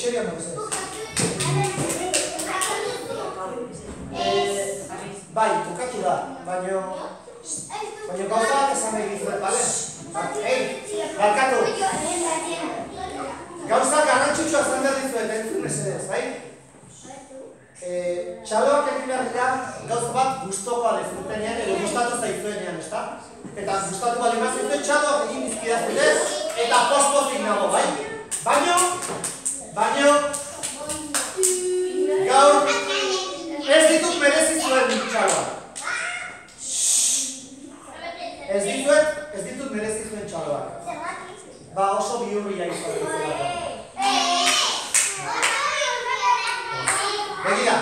Etxeria mozu. Bai, bukatu da, baina gauzak esan behar dizuet, bale? Barkatu! Gauzak garrantzitsua esan behar dizuet, entzun mesedez, bai? Txaloak egin behar dira gauza bat gustoko alezutenean, edo gustatu zaizuenean, ezta? Eta gustatu bali mazituen txaloak egin izkidazutez, eta post-pozik nago, bai? Baino, gaur ez ditut merezi zuen txaloak. Ez ditut merezi zuen txaloak. Ba oso bihurria izan dut. Begira,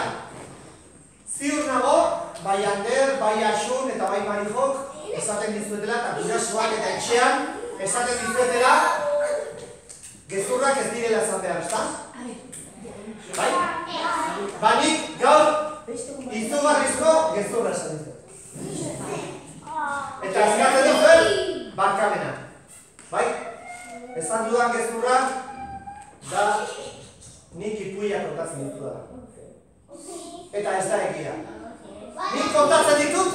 ziur nago, bai Ander, bai Asun eta bai Marijok esaten dizuetela, eta gurasoak eta etxean esaten dizuetela gezurrak ez direla esan behar, ezta? Bai? Banik gaur izugarrizko gezurra esan dizuet. Eta eskatzen duzuen, barkamena. Bai? Esan dudan gezurra da nik ipuia kontatzen ditu da. Eta ez da egia. Nik kontatzen ditut,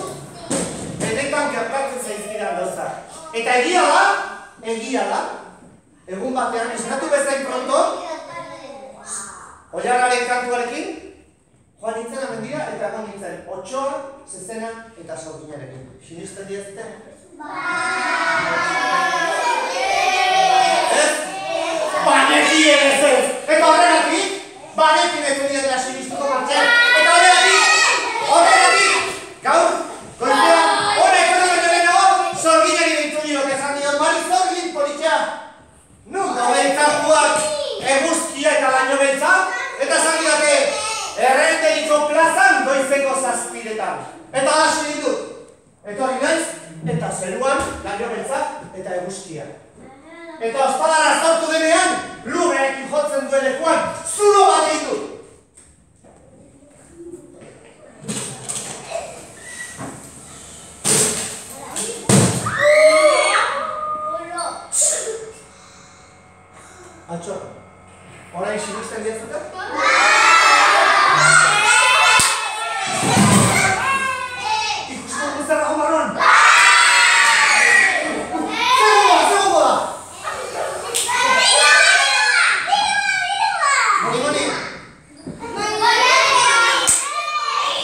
benetan gertatzen zaizkidan gauzak. Eta egia da, egun batean, esnatu bezain pronto, Oiarraren kantuarekin, joan nintzen amendira eta egon nintzen Otsoa, Zezena eta Sorginarekin. Sinisten diazte? Ez? Baneki ez! Eta horregatik, banekin ez dira sinistuko martxean. Eta horregatik, gaur, goizea, horrek baino lehenago, Sorginari ditu diok esan diot, Mari Sorgin politxea. Nun gaudentzatuak eguzkia eta baino beltza, eta esan didate, Errenderiko plazan goizeko 7:00. Eta hasi ditut. Etorri naiz, eta zeruan, baino beltza eta eguzkia. Eta ospadara zartu denean, lurreekin jotzen duen lekuan, zulo bat ditut. Antxo, orain sinisten diazute? Ikusten guztara jomarron! Zegoa da! Moni!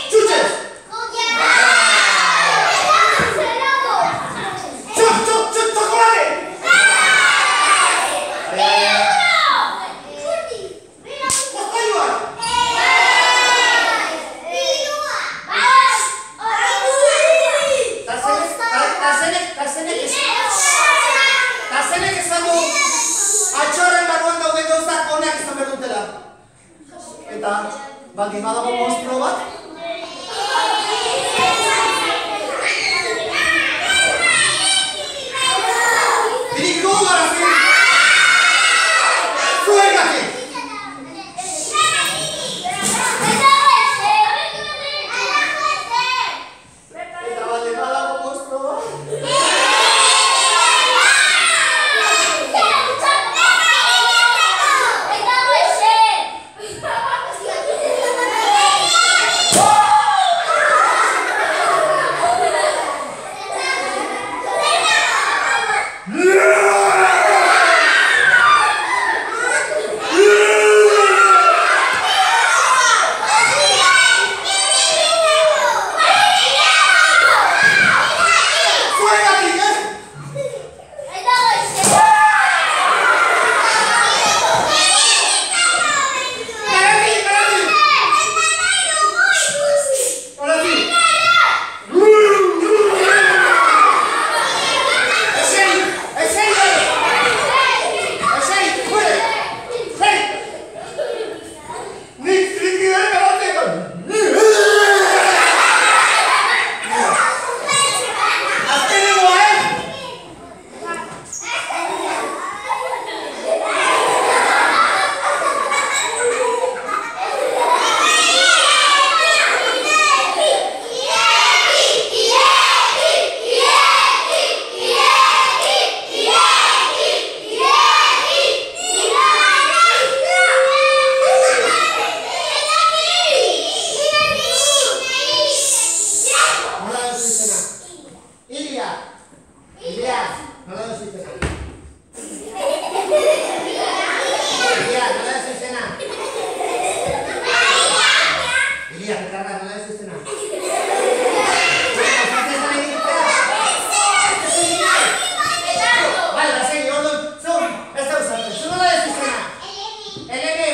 Txutxez! Txokolate! Eta, baldin badago monstruo bat? Diriko garazi! Zuegatik! Eta baldin badago monstruo bat? Yeah! Eleme